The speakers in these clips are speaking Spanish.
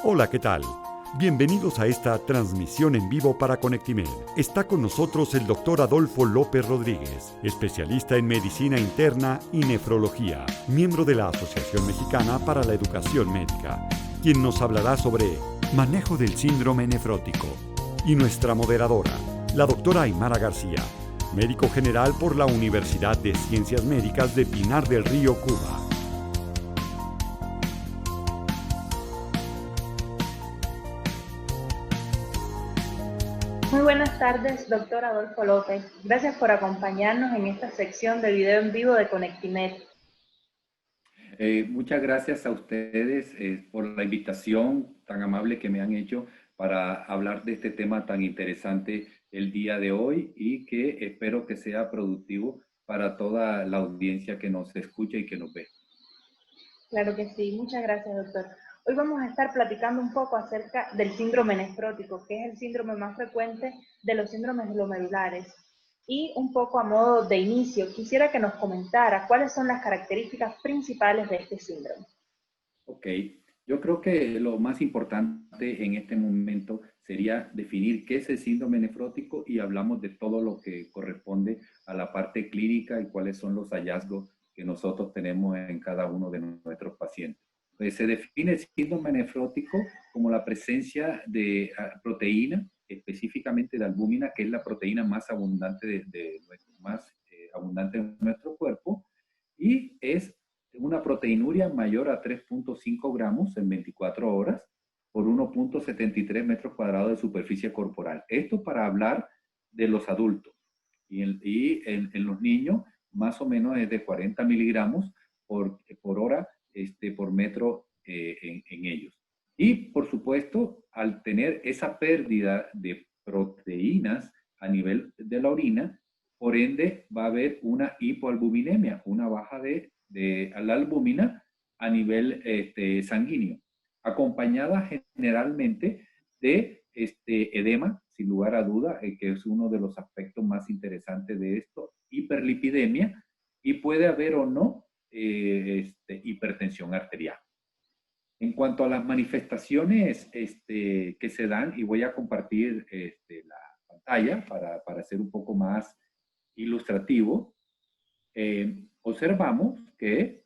Hola, ¿qué tal? Bienvenidos a esta transmisión en vivo para Conectimed. Está con nosotros el doctor Adolfo López Rodríguez, especialista en medicina interna y nefrología, miembro de la Asociación Mexicana para la Educación Médica, quien nos hablará sobre manejo del síndrome nefrótico. Y nuestra moderadora, la doctora Aymara García, médico general por la Universidad de Ciencias Médicas de Pinar del Río, Cuba. Muy buenas tardes, doctor Adolfo López. Gracias por acompañarnos en esta sección de video en vivo de Conectimed. Muchas gracias a ustedes por la invitación tan amable que me han hecho para hablar de este tema tan interesante el día de hoy y que espero que sea productivo para toda la audiencia que nos escucha y que nos ve. Claro que sí, muchas gracias, doctor. Hoy vamos a estar platicando un poco acerca del síndrome nefrótico, que es el síndrome más frecuente de los síndromes glomerulares. Y un poco a modo de inicio, quisiera que nos comentara cuáles son las características principales de este síndrome. Ok, yo creo que lo más importante en este momento sería definir qué es el síndrome nefrótico y hablamos de todo lo que corresponde a la parte clínica y cuáles son los hallazgos que nosotros tenemos en cada uno de nuestros pacientes. Pues se define el síndrome nefrótico como la presencia de proteína, específicamente de albúmina, que es la proteína más abundante abundante en nuestro cuerpo, y es una proteinuria mayor a 3.5 gramos en 24 horas por 1.73 metros cuadrados de superficie corporal. Esto para hablar de los adultos. En los niños, más o menos es de 40 miligramos por hora por metro en ellos. Y, por supuesto, al tener esa pérdida de proteínas a nivel de la orina, por ende va a haber una hipoalbuminemia, una baja de la albúmina a nivel sanguíneo, acompañada generalmente de edema, sin lugar a duda, que es uno de los aspectos más interesantes de esto, hiperlipidemia, y puede haber o no hipertensión arterial. En cuanto a las manifestaciones que se dan, y voy a compartir la pantalla para ser un poco más ilustrativo, observamos que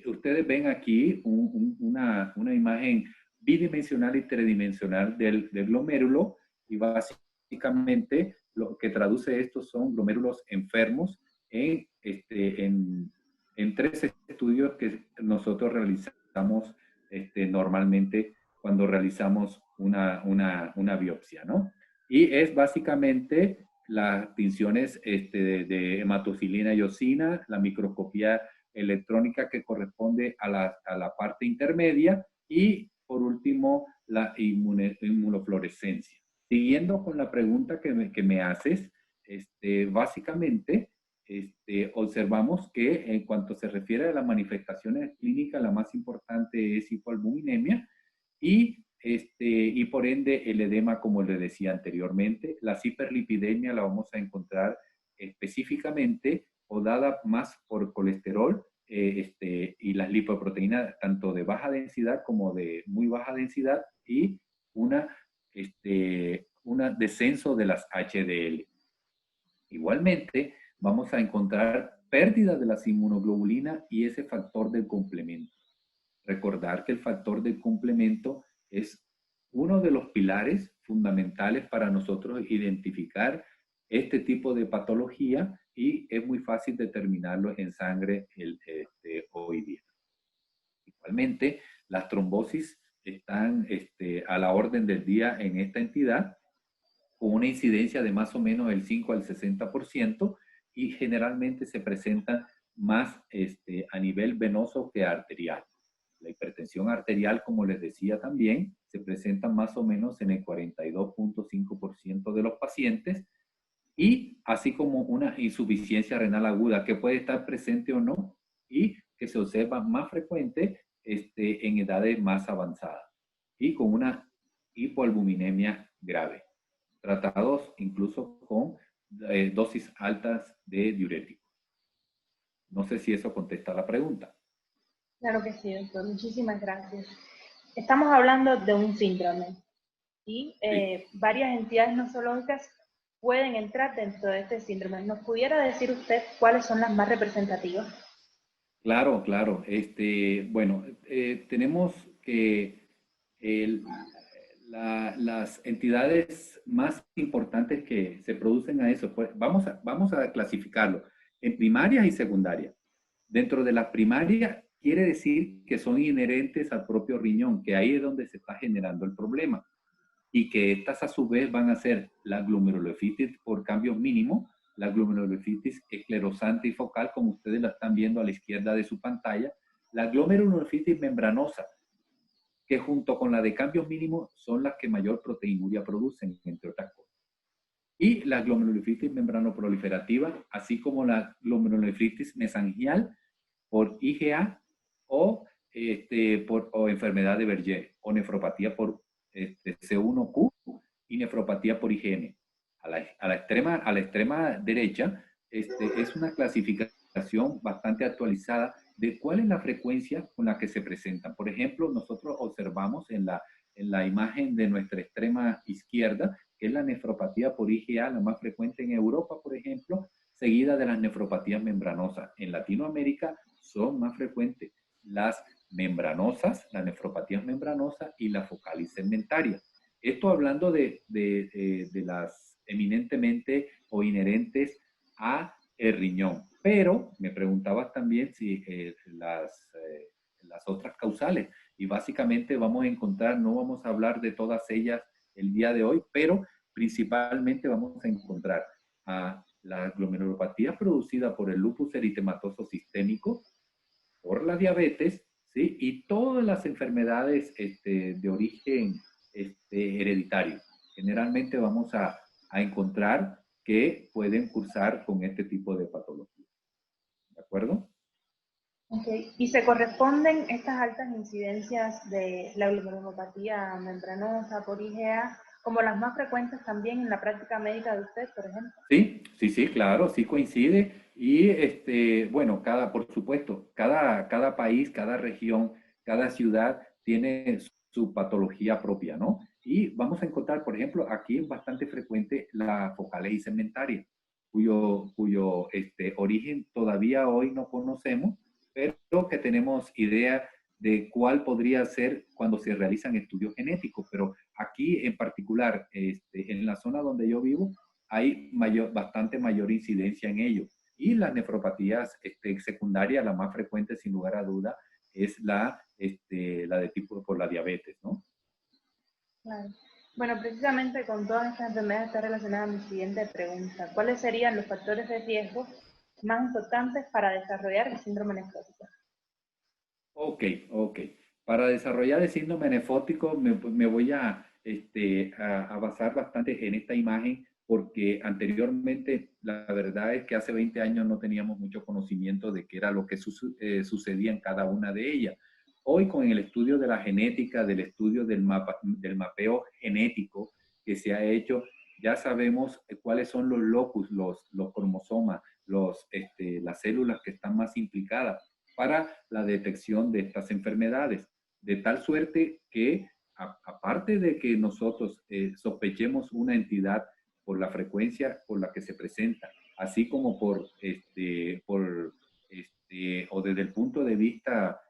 ustedes ven aquí una imagen bidimensional y tridimensional del glomérulo, y básicamente lo que traduce esto son glomérulos enfermos en tres estudios que nosotros realizamos normalmente cuando realizamos una biopsia, ¿no? Y es básicamente las tinciones de hematocilina y eosina, la microscopía electrónica que corresponde a la parte intermedia, y por último la inmunofluorescencia. Siguiendo con la pregunta que me haces, básicamente observamos que en cuanto se refiere a las manifestaciones clínicas, la más importante es hipoalbuminemia y por ende el edema, como le decía anteriormente. La hiperlipidemia la vamos a encontrar específicamente o dada más por colesterol y las lipoproteínas tanto de baja densidad como de muy baja densidad, y un descenso de las HDL. Igualmente, vamos a encontrar pérdida de las inmunoglobulinas y ese factor del complemento. Recordar que el factor del complemento es uno de los pilares fundamentales para nosotros identificar este tipo de patología, y es muy fácil determinarlo en sangre hoy día. Igualmente, las trombosis están a la orden del día en esta entidad, con una incidencia de más o menos el 5 al 60%, y generalmente se presentan más a nivel venoso que arterial. La hipertensión arterial, como les decía también, se presenta más o menos en el 42.5% de los pacientes, y así como una insuficiencia renal aguda que puede estar presente o no, y que se observa más frecuente en edades más avanzadas y con una hipoalbuminemia grave, tratados incluso con dosis altas de diuréticos. No sé si eso contesta la pregunta. Claro que sí, doctor. Muchísimas gracias. Estamos hablando de un síndrome y varias entidades nosológicas pueden entrar dentro de este síndrome. ¿Nos pudiera decir usted cuáles son las más representativas? Claro, claro. Bueno, tenemos que el- las entidades más importantes que se producen a eso, pues vamos a clasificarlo en primaria y secundaria. Dentro de la primaria quiere decir que son inherentes al propio riñón, que ahí es donde se está generando el problema y que estas a su vez van a ser la glomerulonephritis por cambios mínimos, la glomerulonephritis esclerosante y focal, como ustedes la están viendo a la izquierda de su pantalla, la glomerulonephritis membranosa, que junto con la de cambios mínimos son las que mayor proteinuria producen, entre otras cosas. Y la glomerulonephritis membranoproliferativa, así como la glomerulonephritis mesangial por IgA o, o enfermedad de Berger o nefropatía por C1Q y nefropatía por IgM. A la extrema derecha es una clasificación bastante actualizada de cuál es la frecuencia con la que se presentan. Por ejemplo, nosotros observamos en la imagen de nuestra extrema izquierda, que es la nefropatía por IgA, la más frecuente en Europa, por ejemplo, seguida de las nefropatías membranosas. En Latinoamérica son más frecuentes las membranosas, las nefropatías membranosas y la focal y segmentaria. Esto hablando de las eminentemente o inherentes a el riñón. Pero me preguntabas también si las otras causales, y básicamente vamos a encontrar, no vamos a hablar de todas ellas el día de hoy, pero principalmente vamos a encontrar a la glomerulopatía producida por el lupus eritematoso sistémico, por la diabetes, ¿sí? Y todas las enfermedades de origen hereditario. Generalmente vamos a encontrar que pueden cursar con este tipo de patología. ¿De acuerdo? Okay. ¿Y se corresponden estas altas incidencias de la glomerulopatía membranosa por IgA como las más frecuentes también en la práctica médica de usted, por ejemplo? Sí, sí, sí, claro, sí coincide. Y bueno, por supuesto, cada país, cada región, cada ciudad tiene su patología propia, ¿no? Y vamos a encontrar, por ejemplo, aquí es bastante frecuente la focalesis segmentaria, cuyo origen todavía hoy no conocemos, pero que tenemos idea de cuál podría ser cuando se realizan estudios genéticos. Pero aquí en particular, en la zona donde yo vivo, hay bastante mayor incidencia en ello. Y las nefropatías secundarias, la más frecuente sin lugar a duda, es la de tipo por la diabetes, ¿no? Claro. Bueno, precisamente con todas estas enfermedades está relacionada mi siguiente pregunta. ¿Cuáles serían los factores de riesgo más importantes para desarrollar el síndrome nefrótico? Ok, ok. Para desarrollar el síndrome nefrótico me voy a basar bastante en esta imagen porque anteriormente la verdad es que hace 20 años no teníamos mucho conocimiento de qué era lo que sucedía en cada una de ellas. Hoy con el estudio de la genética, del estudio del mapeo genético que se ha hecho, ya sabemos cuáles son los locus, los cromosomas, las células que están más implicadas para la detección de estas enfermedades, de tal suerte que aparte de que nosotros sospechemos una entidad por la frecuencia por la que se presenta, así como o desde el punto de vista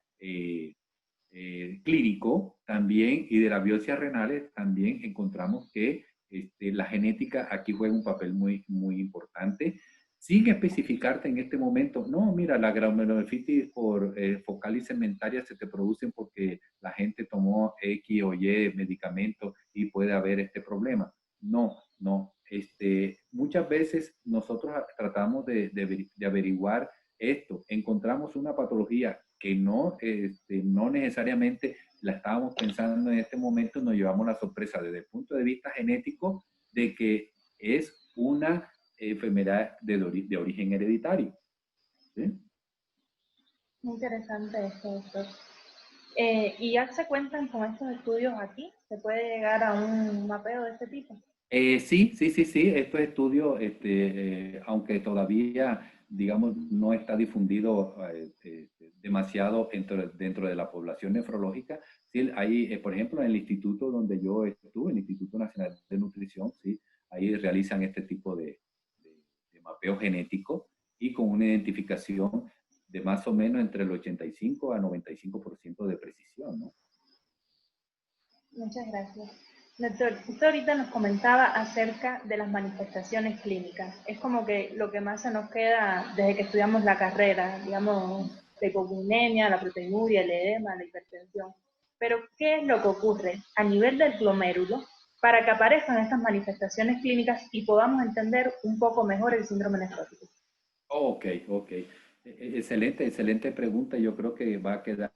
clínico también y de las biopsias renales, también encontramos que la genética aquí juega un papel muy, muy importante sin especificarte en este momento, no, mira, la glomerulonephritis por focal y segmentaria se te producen porque la gente tomó X o Y medicamentos y puede haber este problema. No, no. Muchas veces nosotros tratamos de averiguar esto. Encontramos una patología que no necesariamente la estábamos pensando en este momento, nos llevamos la sorpresa desde el punto de vista genético de que es una enfermedad de origen hereditario. ¿Sí? Muy interesante esto, doctor. ¿Y ya se cuentan con estos estudios aquí? ¿Se puede llegar a un mapeo de este tipo? Sí, sí, sí, sí. Estos estudios, aunque todavía, digamos, no está difundido demasiado dentro de la población nefrológica. Sí, hay, por ejemplo, en el instituto donde yo estuve, el Instituto Nacional de Nutrición, ¿sí? Ahí realizan este tipo de mapeo genético y con una identificación de más o menos entre el 85 a 95% de precisión, ¿no? Muchas gracias. Doctor, usted ahorita nos comentaba acerca de las manifestaciones clínicas. Es como que lo que más se nos queda desde que estudiamos la carrera, digamos, la hipoglinemia, la proteinuria, el edema, la hipertensión. Pero, ¿qué es lo que ocurre a nivel del glomérulo para que aparezcan estas manifestaciones clínicas y podamos entender un poco mejor el síndrome nefrótico? Ok, ok. Excelente, excelente pregunta. Yo creo que va a quedar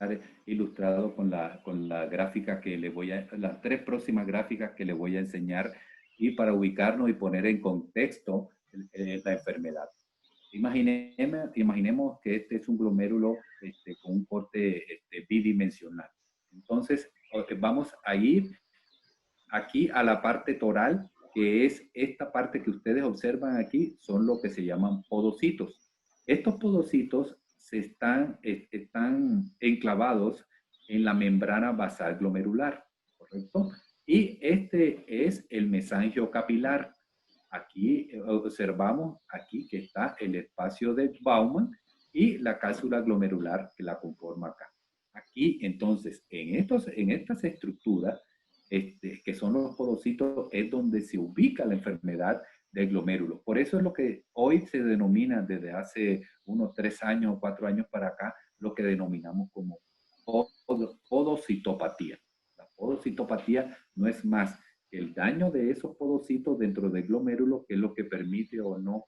ilustrado con la gráfica que le voy a, las tres próximas gráficas que le voy a enseñar y para ubicarnos y poner en contexto la enfermedad. Imaginemos que este es un glomérulo con un corte bidimensional. Entonces, vamos a ir aquí a la parte toral, que es esta parte que ustedes observan aquí, son lo que se llaman podocitos. Estos podocitos están enclavados en la membrana basal glomerular, ¿correcto? Y este es el mesangio capilar. Aquí observamos aquí que está el espacio de Bowman y la cápsula glomerular que la conforma acá. Aquí, entonces, en estas estructuras, que son los podocitos, es donde se ubica la enfermedad del glomérulo. Por eso es lo que hoy se denomina, desde hace unos 3 años o 4 años para acá, lo que denominamos como podocitopatía. La podocitopatía no es más que el daño de esos podocitos dentro del glomérulo, que es lo que permite o no,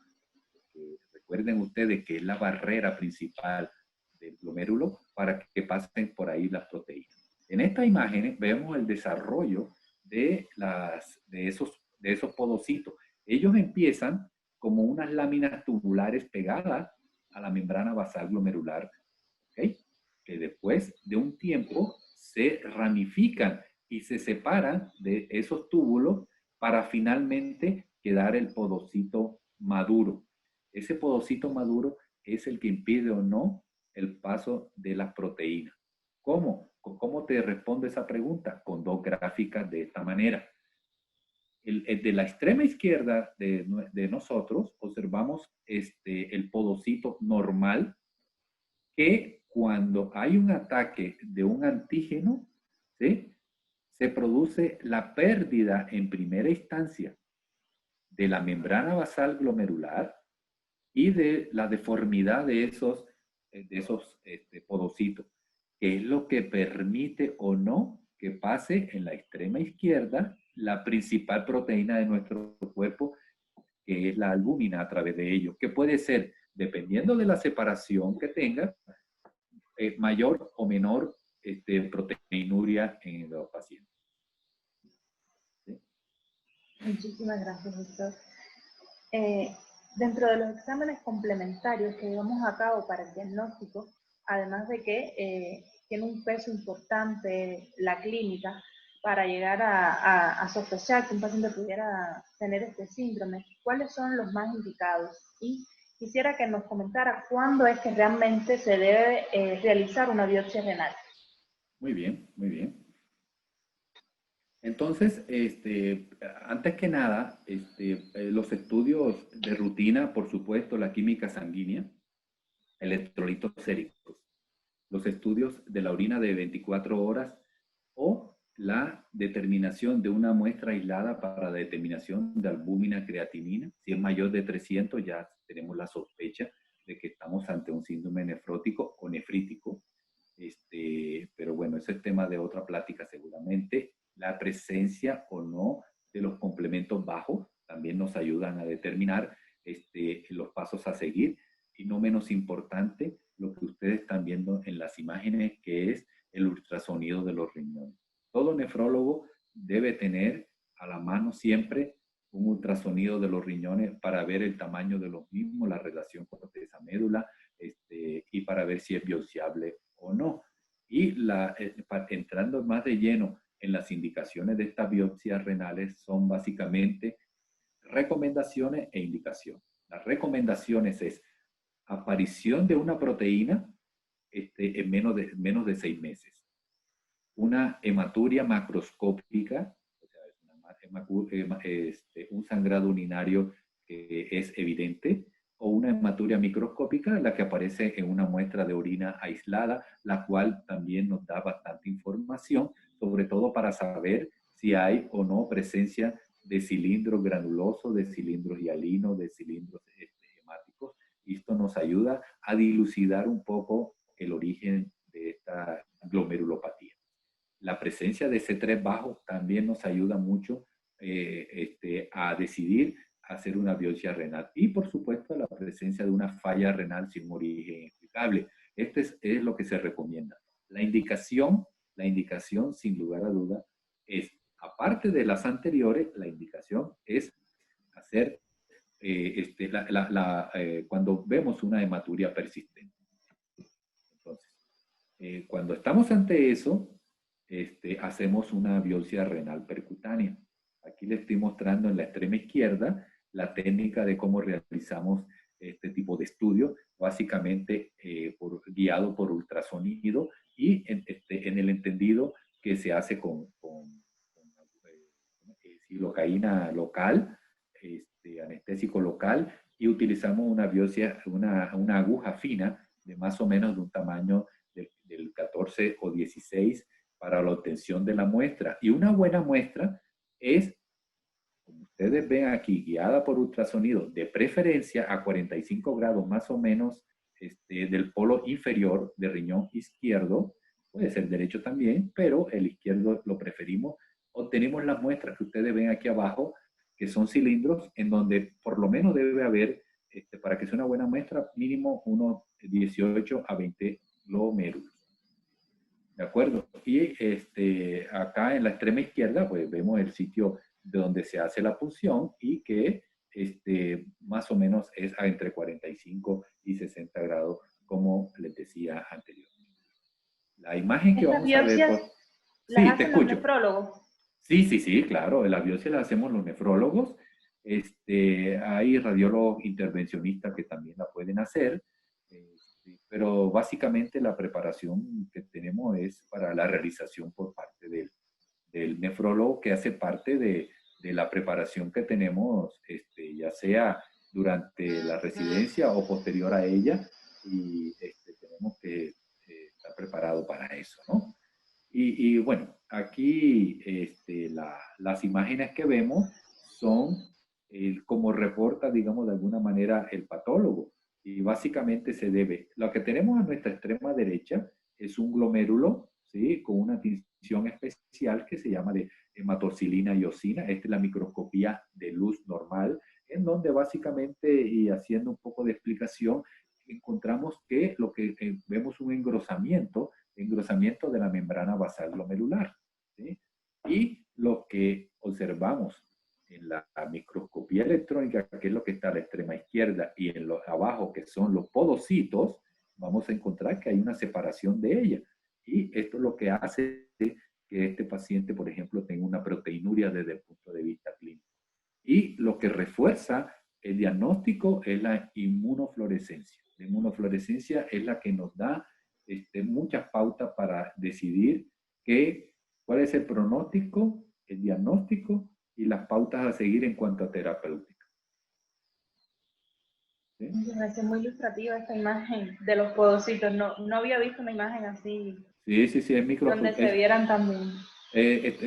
recuerden ustedes que es la barrera principal del glomérulo para que pasen por ahí las proteínas. En estas imágenes vemos el desarrollo de esos podocitos. Ellos empiezan como unas láminas tubulares pegadas a la membrana basal glomerular, ¿okay? Que después de un tiempo se ramifican y se separan de esos túbulos para finalmente quedar el podocito maduro. Ese podocito maduro es el que impide o no el paso de las proteínas. ¿Cómo? ¿Cómo te respondo esa pregunta? Con dos gráficas de esta manera. El de la extrema izquierda de nosotros observamos el podocito normal, que cuando hay un ataque de un antígeno, ¿sí?, se produce la pérdida en primera instancia de la membrana basal glomerular y de la deformidad de esos podocitos, que es lo que permite o no que pase en la extrema izquierda la principal proteína de nuestro cuerpo, que es la albúmina, a través de ello, que puede ser, dependiendo de la separación que tenga, mayor o menor proteinuria en los pacientes. ¿Sí? Muchísimas gracias, doctor. Dentro de los exámenes complementarios que llevamos a cabo para el diagnóstico, además de que tiene un peso importante la clínica para llegar a sospechar que un paciente pudiera tener este síndrome, ¿cuáles son los más indicados? Y quisiera que nos comentara cuándo es que realmente se debe realizar una biopsia renal. Muy bien, muy bien. Entonces, antes que nada, los estudios de rutina, por supuesto, la química sanguínea, electrolitos séricos, los estudios de la orina de 24 horas o la determinación de una muestra aislada para la determinación de albúmina creatinina. Si es mayor de 300, ya tenemos la sospecha de que estamos ante un síndrome nefrótico o nefrítico. Pero bueno, ese es tema de otra plática seguramente. La presencia o no de los complementos bajos también nos ayudan a determinar los pasos a seguir. Y no menos importante, lo que ustedes están viendo en las imágenes, que es el ultrasonido de los riñones. Todo nefrólogo debe tener a la mano siempre un ultrasonido de los riñones para ver el tamaño de los mismos, la relación corteza-médula, y para ver si es biopsiable o no. Y entrando más de lleno en las indicaciones de estas biopsias renales, son básicamente recomendaciones e indicaciones. Las recomendaciones es aparición de una proteína en menos de 6 meses. Una hematuria macroscópica, o sea, un sangrado urinario que es evidente, o una hematuria microscópica, la que aparece en una muestra de orina aislada, la cual también nos da bastante información, sobre todo para saber si hay o no presencia de cilindros granulosos, de cilindros hialinos, de cilindros hemáticos. Y esto nos ayuda a dilucidar un poco el origen de esta glomerulopatía. La presencia de C3 bajo también nos ayuda mucho a decidir hacer una biopsia renal. Y por supuesto la presencia de una falla renal sin origen explicable. Este es lo que se recomienda. La indicación sin lugar a duda es, aparte de las anteriores, la indicación es hacer cuando vemos una hematuria persistente. Entonces, cuando estamos ante eso, hacemos una biopsia renal percutánea. Aquí le estoy mostrando en la extrema izquierda la técnica de cómo realizamos este tipo de estudio, básicamente guiado por ultrasonido y en el entendido que se hace con lidocaína local, anestésico local, y utilizamos una biopsia, una aguja fina de más o menos de un tamaño del 14 o 16 para la obtención de la muestra. Y una buena muestra es, como ustedes ven aquí, guiada por ultrasonido, de preferencia a 45 grados más o menos del polo inferior del riñón izquierdo, puede ser derecho también, pero el izquierdo lo preferimos. Obtenemos las muestras que ustedes ven aquí abajo, que son cilindros en donde por lo menos debe haber, para que sea una buena muestra, mínimo unos 18 a 20 glomérulos. ¿De acuerdo? Y acá en la extrema izquierda, pues vemos el sitio de donde se hace la punción y que más o menos es entre 45 y 60 grados, como les decía anteriormente. La imagen que vamos a ver... ¿Las hacen los nefrólogos? Sí, claro. La biopsia la hacemos los nefrólogos. Hay radiólogos intervencionistas que también la pueden hacer. Pero básicamente la preparación que tenemos es para la realización por parte del nefrólogo, que hace parte de la preparación que tenemos, ya sea durante la residencia o posterior a ella, y tenemos que estar preparados para eso, ¿no? Y bueno, aquí las imágenes que vemos son como reporta, digamos, de alguna manera el patólogo. Y básicamente se debe, lo que tenemos a nuestra extrema derecha es un glomérulo, ¿sí? Con una tinción especial que se llama de hematoxilina y eosina. Esta es la microscopía de luz normal, en donde básicamente, y haciendo un poco de explicación, encontramos que lo que vemos un engrosamiento de la membrana basal glomerular, ¿sí? Y lo que observamos en la microscopía electrónica, que es lo que está a la extrema izquierda, y en los abajo, que son los podocitos, vamos a encontrar que hay una separación de ella. Y esto es lo que hace que este paciente, por ejemplo, tenga una proteinuria desde el punto de vista clínico. Y lo que refuerza el diagnóstico es la inmunofluorescencia. La inmunofluorescencia es la que nos da muchas pautas para decidir cuál es el pronóstico, el diagnóstico y las pautas a seguir en cuanto a terapéutica. ¿Sí? Me parece muy ilustrativa esta imagen de los podocitos. No había visto una imagen así. Sí, es micro. Donde se vieran también.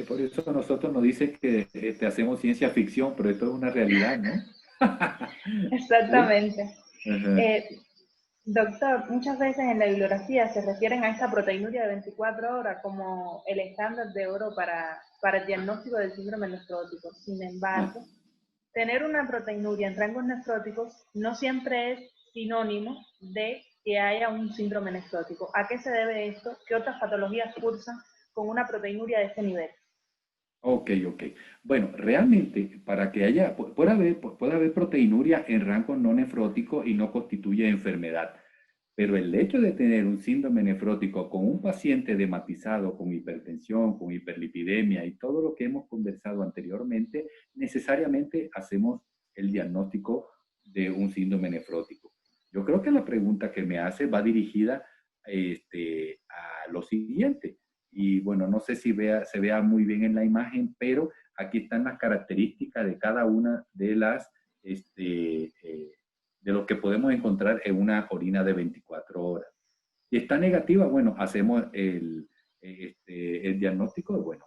Por eso nosotros nos dicen que hacemos ciencia ficción, pero esto es una realidad, ¿no? Exactamente. Doctor, muchas veces en la bibliografía se refieren a esta proteinuria de 24 horas como el estándar de oro para el diagnóstico del síndrome nefrótico. Sin embargo, tener una proteinuria en rangos nefróticos no siempre es sinónimo de que haya un síndrome nefrótico. ¿A qué se debe esto? ¿Qué otras patologías cursan con una proteinuria de este nivel? Ok. Bueno, realmente para que haya, puede haber proteinuria en rango no nefrótico y no constituye enfermedad. Pero el hecho de tener un síndrome nefrótico con un paciente dematizado, con hipertensión, con hiperlipidemia y todo lo que hemos conversado anteriormente, necesariamente hacemos el diagnóstico de un síndrome nefrótico. Yo creo que la pregunta que me hace va dirigida a lo siguiente. Y bueno, no sé si se vea muy bien en la imagen, pero aquí están las características de cada una de las, de lo que podemos encontrar en una orina de 24 horas. Si está negativa, bueno, hacemos el diagnóstico, bueno,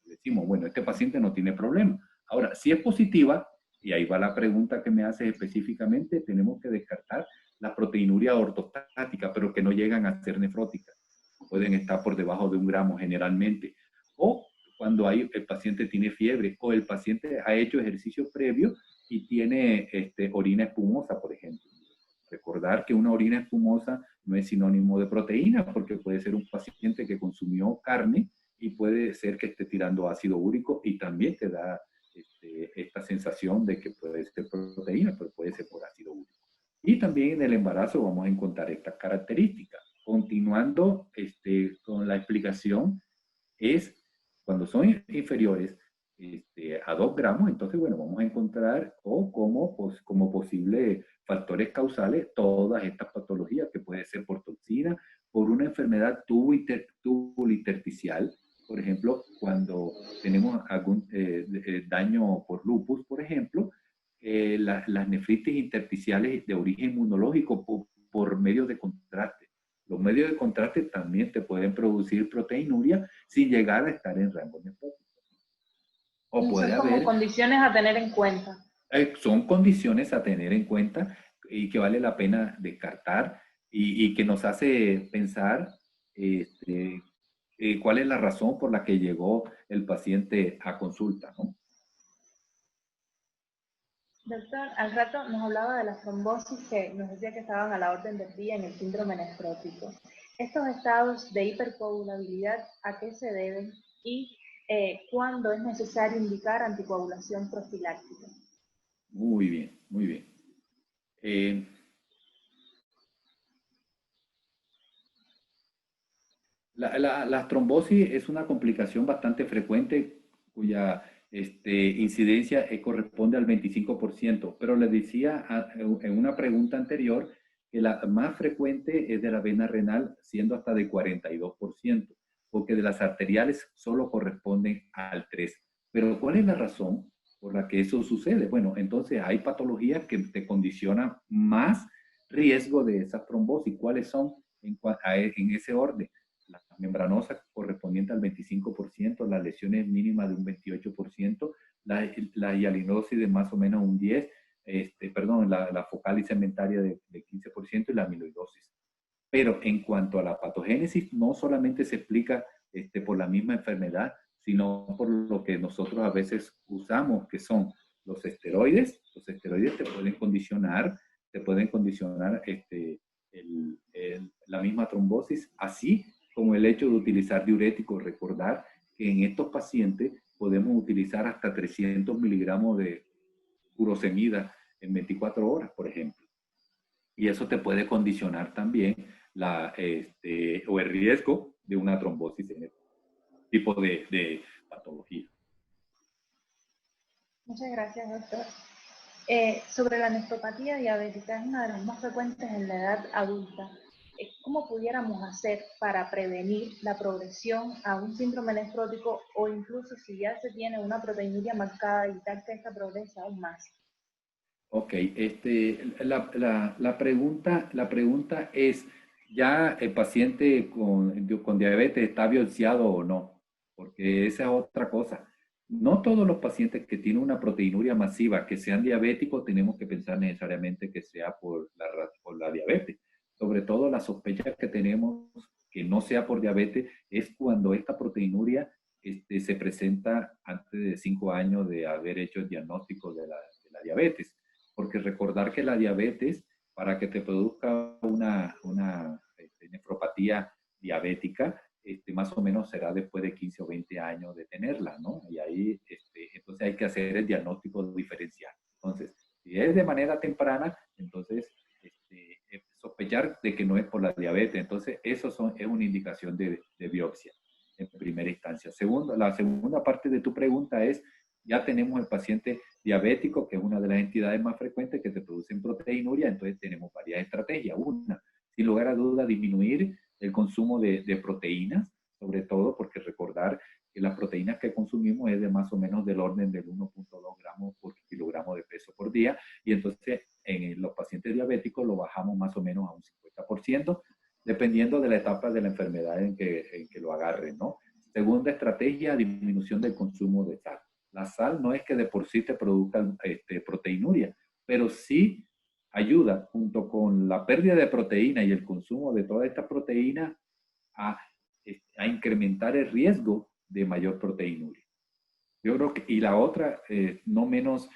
decimos, bueno, este paciente no tiene problema. Ahora, si es positiva, y ahí va la pregunta que me hace específicamente, tenemos que descartar la proteinuria ortostática, pero que no llegan a ser nefróticas. Pueden estar por debajo de 1 gramo generalmente. O cuando el paciente tiene fiebre o el paciente ha hecho ejercicio previo y tiene orina espumosa, por ejemplo. Recordar que una orina espumosa no es sinónimo de proteína, porque puede ser un paciente que consumió carne y puede ser que esté tirando ácido úrico y también te da esta sensación de que puede ser proteína, pero puede ser por ácido úrico. Y también en el embarazo vamos a encontrar estas características. Continuando con la explicación, es cuando son inferiores a 2 gramos, entonces, bueno, vamos a encontrar como posibles factores causales todas estas patologías, que puede ser por toxina, por una enfermedad tubulointersticial, por ejemplo, cuando tenemos algún daño por lupus, por ejemplo, las nefritis intersticiales de origen inmunológico por medios de contraste. Los medios de contraste también te pueden producir proteinuria sin llegar a estar en rango nefrótico. O puede son como haber... condiciones a tener en cuenta. Son condiciones a tener en cuenta y que vale la pena descartar y que nos hace pensar cuál es la razón por la que llegó el paciente a consulta, ¿no? Doctor, al rato nos hablaba de las trombosis que nos decía que estaban a la orden del día en el síndrome nefrótico. Estos estados de hipercoagulabilidad, ¿a qué se deben? Y ¿cuándo es necesario indicar anticoagulación profiláctica? Muy bien, muy bien. La trombosis es una complicación bastante frecuente cuya incidencia corresponde al 25%, pero le decía en una pregunta anterior que la más frecuente es de la vena renal, siendo hasta de 42%, porque de las arteriales solo corresponden al 3%. Pero ¿cuál es la razón por la que eso sucede? Bueno, entonces hay patologías que te condicionan más riesgo de esa trombosis. ¿Cuáles son en ese orden? La membranosa correspondiente al 25%, las lesiones mínimas de un 28%, la hialinosis de más o menos un 10%, la focal y segmentaria de 15% y la amiloidosis. Pero en cuanto a la patogénesis, no solamente se explica por la misma enfermedad, sino por lo que nosotros a veces usamos, que son los esteroides. Los esteroides te pueden condicionar la misma trombosis, así como el hecho de utilizar diuréticos. Recordar que en estos pacientes podemos utilizar hasta 300 miligramos de furosemida en 24 horas, por ejemplo. Y eso te puede condicionar también o el riesgo de una trombosis en este tipo de patología. Muchas gracias, doctor. Sobre la nefropatía diabética, es una de las más frecuentes en la edad adulta. ¿Cómo pudiéramos hacer para prevenir la progresión a un síndrome nefrótico o incluso si ya se tiene una proteinuria marcada, evitar que esta progrese aún más? Ok, la pregunta es, ¿ya el paciente con diabetes está biopsiado o no? Porque esa es otra cosa. No todos los pacientes que tienen una proteinuria masiva, que sean diabéticos, tenemos que pensar necesariamente que sea por la diabetes. Sobre todo la sospecha que tenemos que no sea por diabetes es cuando esta proteinuria se presenta antes de 5 años de haber hecho el diagnóstico de la diabetes. Porque recordar que la diabetes, para que te produzca una nefropatía diabética, más o menos será después de 15 o 20 años de tenerla, ¿no? Y ahí, entonces hay que hacer el diagnóstico diferencial. Entonces, si es de manera temprana, entonces sospechar de que no es por la diabetes. Entonces, eso es una indicación de biopsia en primera instancia. La segunda parte de tu pregunta es, ya tenemos el paciente diabético, que es una de las entidades más frecuentes que te producen proteinuria, entonces tenemos varias estrategias. Una, sin lugar a duda, disminuir el consumo de proteínas, sobre todo, porque recordar que las proteínas que consumimos es de más o menos del orden del 1.2 gramos por kilogramo de peso por día, y entonces en los pacientes diabéticos lo bajamos más o menos a un 50%, dependiendo de la etapa de la enfermedad en que lo agarren, ¿no? Segunda estrategia, disminución del consumo de sal. La sal no es que de por sí te produzca proteinuria, pero sí ayuda junto con la pérdida de proteína y el consumo de toda esta proteína a, a incrementar el riesgo de mayor proteinuria. Yo creo que, y la otra, no menos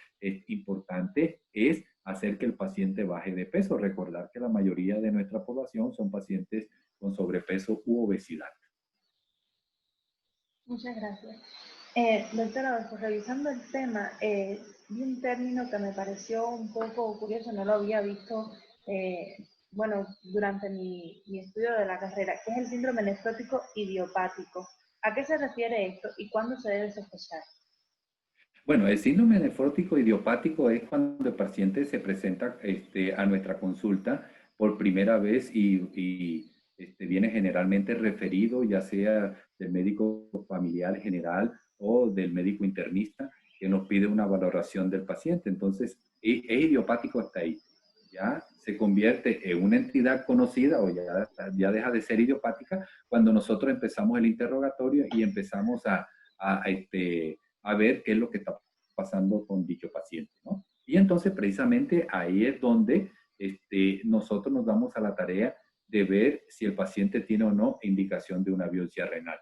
importante, es hacer que el paciente baje de peso. Recordar que la mayoría de nuestra población son pacientes con sobrepeso u obesidad. Muchas gracias. Doctora, pues, revisando el tema, vi un término que me pareció un poco curioso, no lo había visto, bueno, durante mi estudio de la carrera, que es el síndrome nefrótico idiopático. ¿A qué se refiere esto y cuándo se debe sospechar? Bueno, el síndrome nefrótico idiopático es cuando el paciente se presenta a nuestra consulta por primera vez y viene generalmente referido, ya sea del médico familiar general o del médico internista, que nos pide una valoración del paciente. Entonces, es idiopático hasta ahí. Ya se convierte en una entidad conocida o ya deja de ser idiopática cuando nosotros empezamos el interrogatorio y empezamos a ver qué es lo que está pasando con dicho paciente, ¿no? Y entonces precisamente ahí es donde nosotros nos damos a la tarea de ver si el paciente tiene o no indicación de una biopsia renal.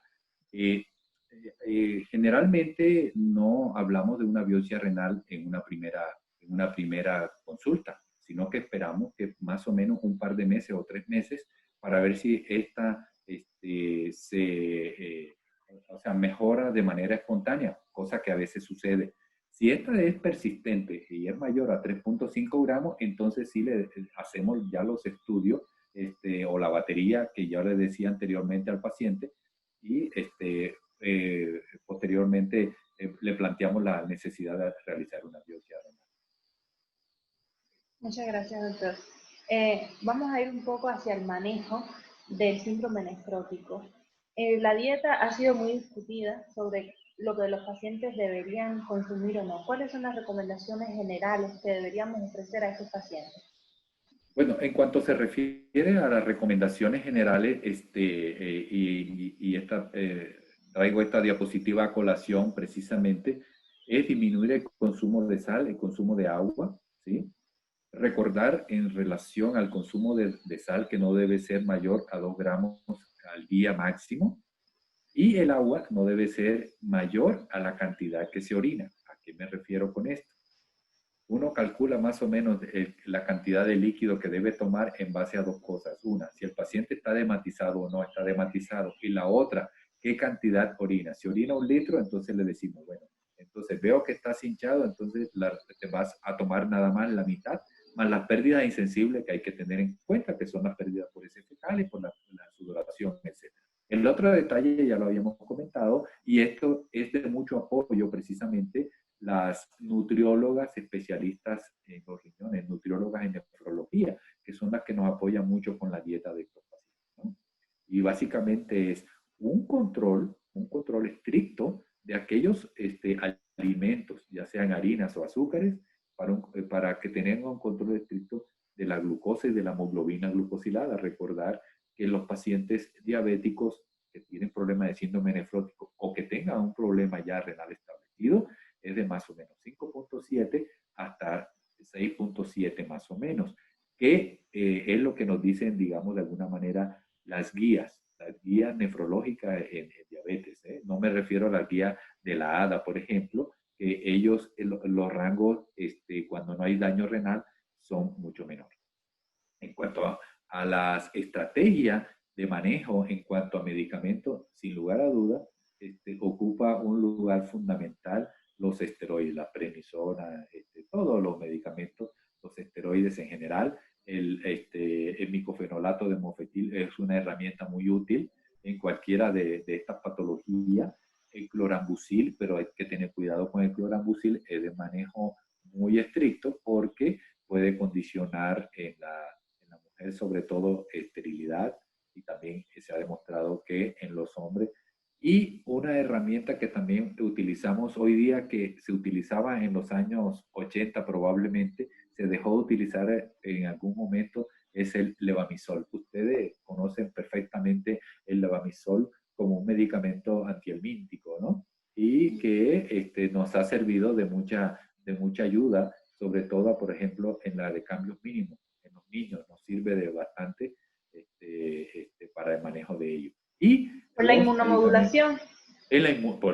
Generalmente no hablamos de una biopsia renal en una primera consulta, sino que esperamos que más o menos un par de meses o 3 meses para ver si esta mejora de manera espontánea, cosa que a veces sucede. Si esta es persistente y es mayor a 3.5 gramos, entonces sí le hacemos ya los estudios o la batería que ya le decía anteriormente al paciente y posteriormente le planteamos la necesidad de realizar una biopsia renal. Muchas gracias, doctor. Vamos a ir un poco hacia el manejo del síndrome nefrótico. La dieta ha sido muy discutida sobre lo que los pacientes deberían consumir o no. ¿Cuáles son las recomendaciones generales que deberíamos ofrecer a estos pacientes? Bueno, en cuanto se refiere a las recomendaciones generales, traigo esta diapositiva a colación precisamente, es disminuir el consumo de sal, el consumo de agua, ¿sí? Recordar en relación al consumo de sal que no debe ser mayor a 2 gramos al día máximo, y el agua no debe ser mayor a la cantidad que se orina. ¿A qué me refiero con esto? Uno calcula más o menos la cantidad de líquido que debe tomar en base a 2 cosas. Una, si el paciente está dematizado o no está dematizado. Y la otra, qué cantidad orina. Si orina 1 litro, entonces le decimos, bueno, entonces veo que estás hinchado, entonces te vas a tomar nada más la mitad, más las pérdidas insensibles que hay que tener en cuenta, que son las pérdidas por heces fecales, por la sudoración, etc. El otro detalle ya lo habíamos comentado, y esto es de mucho apoyo precisamente las nutriólogas especialistas en los riñones, nutriólogas en nefrología, que son las que nos apoyan mucho con la dieta de estos pacientes, ¿no? Y básicamente es un control estricto de aquellos alimentos, ya sean harinas o azúcares, para que tengan un control estricto de la glucosa y de la hemoglobina glucosilada. Recordar que los pacientes diabéticos que tienen problemas de síndrome nefrótico o que tengan un problema ya renal establecido es de más o menos 5.7 hasta 6.7 más o menos, que es lo que nos dicen, digamos, de alguna manera, las guías nefrológicas en diabetes. No me refiero a la guía de la ADA, por ejemplo, que ellos, los rangos, cuando no hay daño renal, son mucho menores. En cuanto a las estrategias de manejo en cuanto a medicamentos, sin lugar a duda, ocupa un lugar fundamental los esteroides, la prednisona, todos los medicamentos, los esteroides en general. El micofenolato de mofetil es una herramienta muy útil en cualquiera de estas patologías. El clorambucil, pero hay que tener cuidado con el clorambucil, es de manejo muy estricto porque puede condicionar en la mujer sobre todo esterilidad y también se ha demostrado que en los hombres. Y una herramienta que también utilizamos hoy día, que se utilizaba en los años 80 probablemente, se dejó de utilizar en algún momento, es el levamisol. Ustedes conocen perfectamente el levamisol como un medicamento antihelmíntico, ¿no? Y que nos ha servido de mucha ayuda, sobre todo, por ejemplo, en la de cambios mínimos. En los niños nos sirve de bastante para el manejo de ellos. Y Por la los medicamentos. inmunomodulación.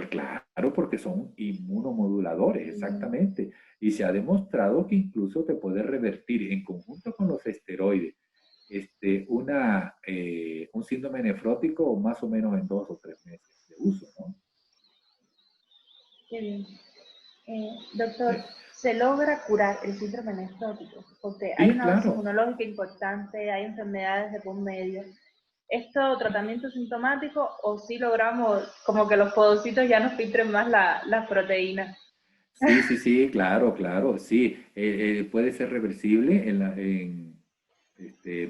Claro, porque son inmunomoduladores, exactamente. Y se ha demostrado que incluso te puede revertir en conjunto con los esteroides un síndrome nefrótico más o menos en 2 o 3 meses de uso, ¿no? Qué bien. Doctor, ¿se logra curar el síndrome nefrótico? Porque hay Sí, una base claro. inmunológica importante, hay enfermedades de por medio. ¿Esto tratamiento sintomático o si logramos como que los podocitos ya nos filtren más las proteínas? Sí, claro, claro, sí. Puede ser reversible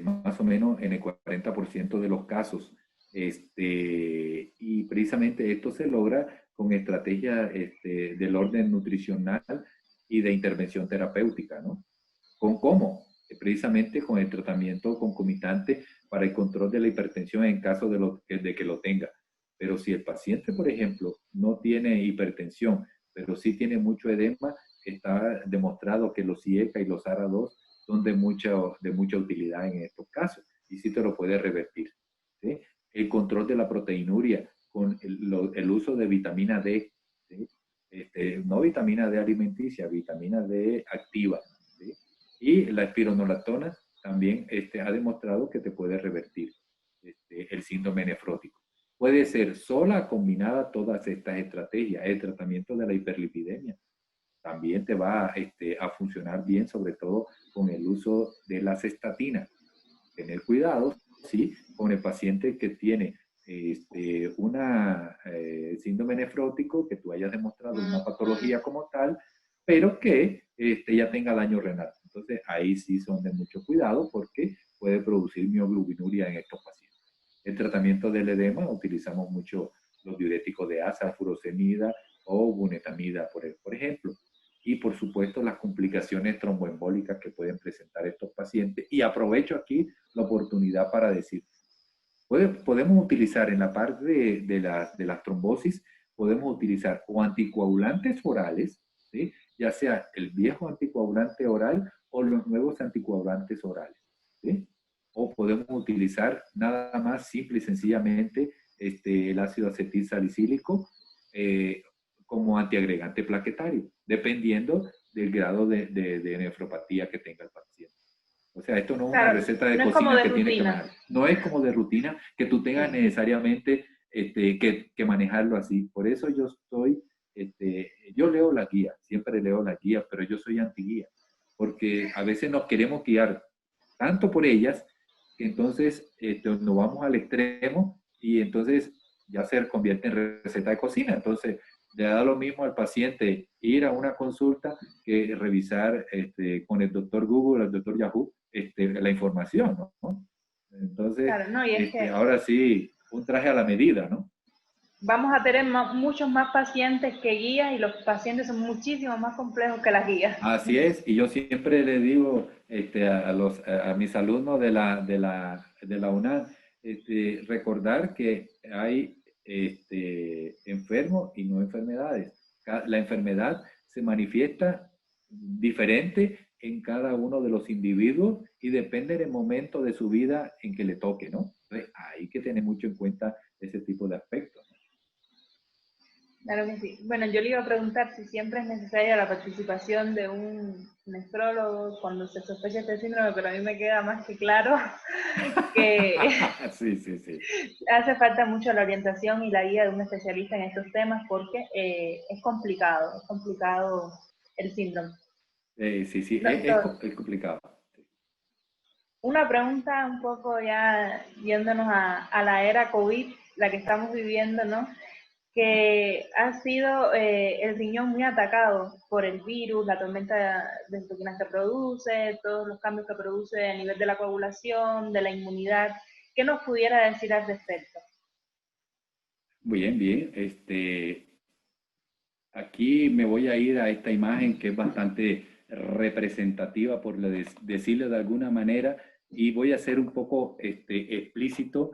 más o menos en el 40% de los casos. Y precisamente esto se logra con estrategias del orden nutricional y de intervención terapéutica, ¿no? ¿Con cómo? Precisamente con el tratamiento concomitante para el control de la hipertensión en caso de que lo tenga. Pero si el paciente, por ejemplo, no tiene hipertensión, pero sí tiene mucho edema, está demostrado que los IECA y los ARA2 son de mucha utilidad en estos casos y sí te lo puede revertir, ¿sí? El control de la proteinuria con el uso de vitamina D, ¿sí? No vitamina D alimenticia, vitamina D activa, ¿sí? Y la espironolactona también ha demostrado que te puede revertir el síndrome nefrótico. Puede ser sola, combinada, todas estas estrategias. El tratamiento de la hiperlipidemia también te va a funcionar bien, sobre todo con el uso de las estatinas. Tener cuidado, ¿sí? Con el paciente que tiene una síndrome nefrótico, que tú hayas demostrado una patología como tal, pero que ya tenga daño renal. Entonces, ahí sí son de mucho cuidado porque puede producir mioglobinuria en estos pacientes. El tratamiento del edema, utilizamos mucho los diuréticos de asa, furosemida o bunetamida, por ejemplo. Y por supuesto las complicaciones tromboembólicas que pueden presentar estos pacientes. Y aprovecho aquí la oportunidad para decir, podemos utilizar en la parte de las trombosis, podemos utilizar o anticoagulantes orales, ¿sí? Ya sea el viejo anticoagulante oral o los nuevos anticoagulantes orales, ¿sí? O podemos utilizar nada más simple y sencillamente el ácido acetil salicílico como antiagregante plaquetario, dependiendo del grado de nefropatía que tenga el paciente. O sea, esto no es una Claro, receta de no es como cocina de que tiene que rutina. manejar. No es como de rutina que tú tengas necesariamente que manejarlo así. Por eso yo leo la guía, siempre leo la guía, pero yo soy antiguía, porque a veces nos queremos guiar tanto por ellas que entonces nos vamos al extremo y entonces ya se convierte en receta de cocina. Entonces, le da lo mismo al paciente ir a una consulta que revisar con el doctor Google, el doctor Yahoo, la información, ¿no? Entonces, Claro, no, y es que ahora sí, un traje a la medida, ¿no? vamos a tener muchos más pacientes que guías y los pacientes son muchísimo más complejos que las guías. Así es, y yo siempre le digo a mis alumnos de la UNAM, recordar que hay enfermos y no enfermedades. La enfermedad se manifiesta diferente en cada uno de los individuos y depende del momento de su vida en que le toque, ¿no? Entonces, hay que tener mucho en cuenta ese tipo de aspectos, ¿no? Claro que sí. Bueno, yo le iba a preguntar si siempre es necesaria la participación de un nefrólogo cuando se sospecha este síndrome, pero a mí me queda más que claro que Sí. hace falta mucho la orientación y la guía de un especialista en estos temas porque es complicado el síndrome. Sí, Doctor, es complicado. una pregunta un poco ya yéndonos a la era COVID, la que estamos viviendo, ¿no? Que ha sido el riñón muy atacado por el virus, la tormenta de citoquinas que produce, todos los cambios que produce a nivel de la coagulación, de la inmunidad. ¿Qué nos pudiera decir al respecto? Bien, bien. Aquí me voy a ir a esta imagen que es bastante representativa, por decirlo de alguna manera, y voy a ser un poco explícito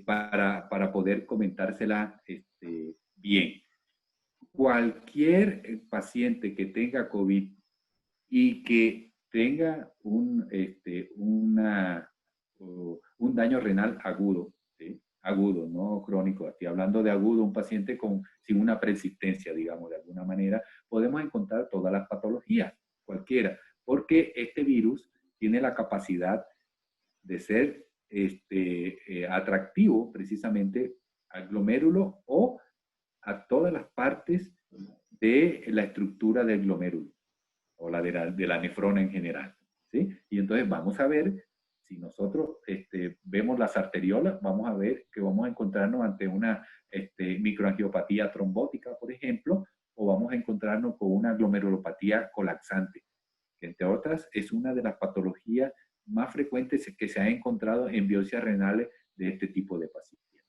para poder comentársela bien. Cualquier paciente que tenga COVID y que tenga un daño renal agudo, ¿sí? Agudo, no crónico. Estoy hablando de agudo, un paciente sin una persistencia, digamos, de alguna manera, podemos encontrar todas las patologías, cualquiera, porque este virus tiene la capacidad de ser atractivo precisamente al glomérulo o a todas las partes de la estructura del glomérulo o de la nefrona en general, ¿sí? Y entonces vamos a ver, si nosotros vemos las arteriolas, vamos a ver que vamos a encontrarnos ante una microangiopatía trombótica, por ejemplo, o vamos a encontrarnos con una glomerulopatía colapsante, que entre otras es una de las patologías más frecuentes que se ha encontrado en biopsias renales de este tipo de pacientes.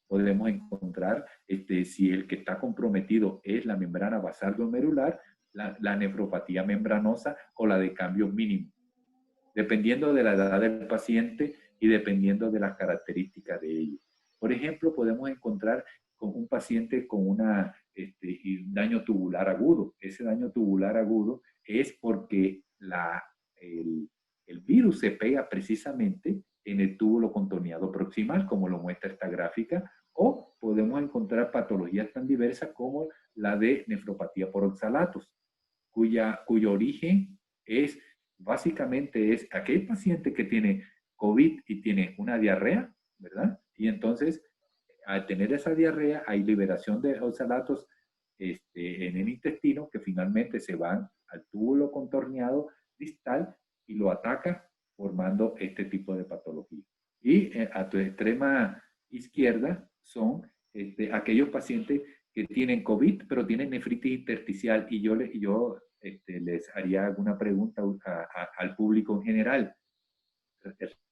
Podemos encontrar, si el que está comprometido es la membrana basal glomerular, la nefropatía membranosa o la de cambios mínimos, dependiendo de la edad del paciente y dependiendo de las características de ellos. Por ejemplo, podemos encontrar con un paciente con un daño tubular agudo. Ese daño tubular agudo es porque el virus se pega precisamente en el túbulo contorneado proximal, como lo muestra esta gráfica, o podemos encontrar patologías tan diversas como la de nefropatía por oxalatos, cuyo origen es básicamente aquel paciente que tiene COVID y tiene una diarrea, ¿verdad? Y entonces, al tener esa diarrea, hay liberación de oxalatos en el intestino que finalmente se van al túbulo contorneado distal y lo ataca formando este tipo de patología. Y a tu extrema izquierda son aquellos pacientes que tienen COVID, pero tienen nefritis intersticial, y yo les haría alguna pregunta al público en general.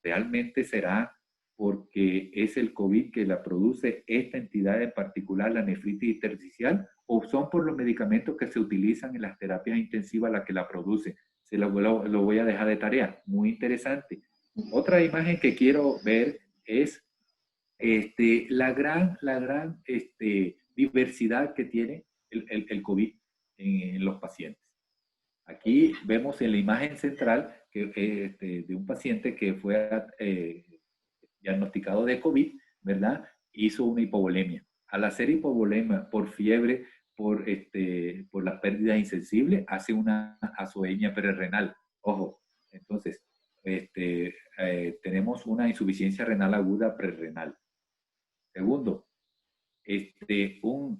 ¿Realmente será porque es el COVID que la produce esta entidad en particular, la nefritis intersticial, o son por los medicamentos que se utilizan en las terapias intensivas la que la produce? Lo voy a dejar de tarea. Muy interesante. Otra imagen que quiero ver es la gran diversidad que tiene el COVID en los pacientes. Aquí vemos en la imagen central de un paciente que fue diagnosticado de COVID, ¿verdad? Hizo una hipovolemia. Al hacer hipovolemia por fiebre, por la pérdida insensible, hace una azoemia pererrenal. Ojo, entonces, tenemos una insuficiencia renal aguda prerrenal. Segundo, un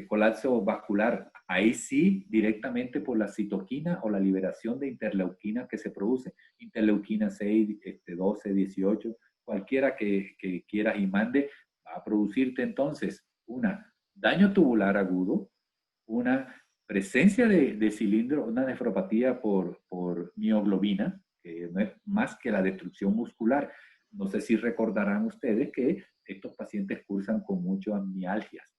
colapso vascular, ahí sí, directamente por la citoquina o la liberación de interleuquina que se produce, interleuquina 6, 12, 18, cualquiera que quieras y mande, va a producirte entonces daño tubular agudo, una presencia de cilindro, una nefropatía por mioglobina, que no es más que la destrucción muscular. No sé si recordarán ustedes que estos pacientes cursan con muchas mialgias.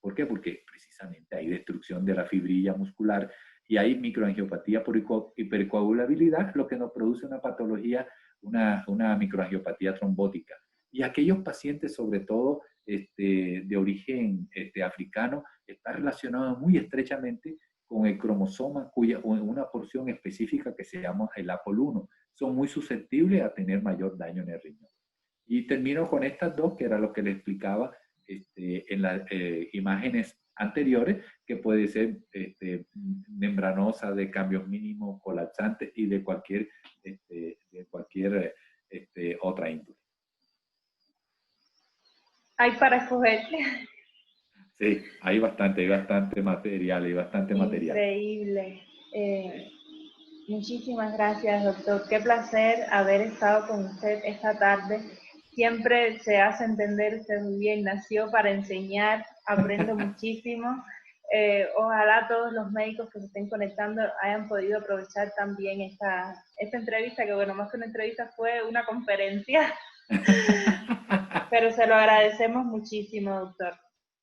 ¿Por qué? Porque precisamente hay destrucción de la fibrilla muscular y hay microangiopatía por hipercoagulabilidad, lo que nos produce una patología, una microangiopatía trombótica. Y aquellos pacientes, sobre todo de origen africano, está relacionado muy estrechamente con el cromosoma, una porción específica que se llama el APOL1. Son muy susceptibles a tener mayor daño en el riñón. Y termino con estas dos, que era lo que les explicaba en las imágenes anteriores, que puede ser membranosa, de cambios mínimos, colapsante y de cualquier otra índole. Hay para escoger. Sí, hay bastante material, Increíble. Muchísimas gracias, doctor. Qué placer haber estado con usted esta tarde. Siempre se hace entender usted muy bien, nació para enseñar, aprendo muchísimo. Ojalá todos los médicos que se estén conectando hayan podido aprovechar también esta entrevista, que bueno, más que una entrevista fue una conferencia. Pero se lo agradecemos muchísimo, doctor.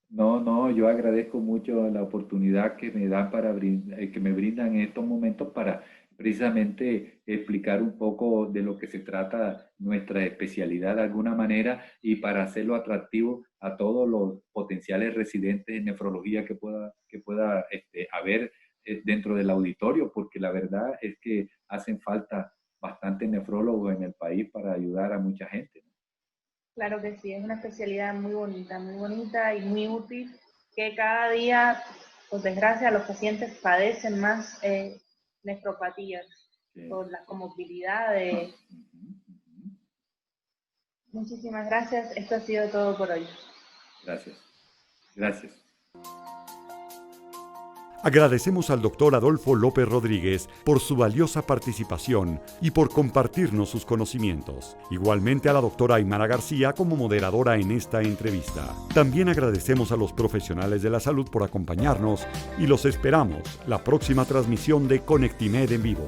No, yo agradezco mucho la oportunidad que me dan que me brindan en estos momentos para precisamente explicar un poco de lo que se trata nuestra especialidad de alguna manera y para hacerlo atractivo a todos los potenciales residentes en nefrología que pueda haber dentro del auditorio, porque la verdad es que hacen falta bastantes nefrólogos en el país para ayudar a mucha gente, ¿no? Claro que sí, es una especialidad muy bonita y muy útil, que cada día, por desgracia, los pacientes padecen más nefropatías Sí. por las comorbilidades. Muchísimas gracias, esto ha sido todo por hoy. Gracias. Agradecemos al doctor Adolfo López Rodríguez por su valiosa participación y por compartirnos sus conocimientos. Igualmente a la doctora Aymara García como moderadora en esta entrevista. También agradecemos a los profesionales de la salud por acompañarnos y los esperamos la próxima transmisión de Conectimed en vivo.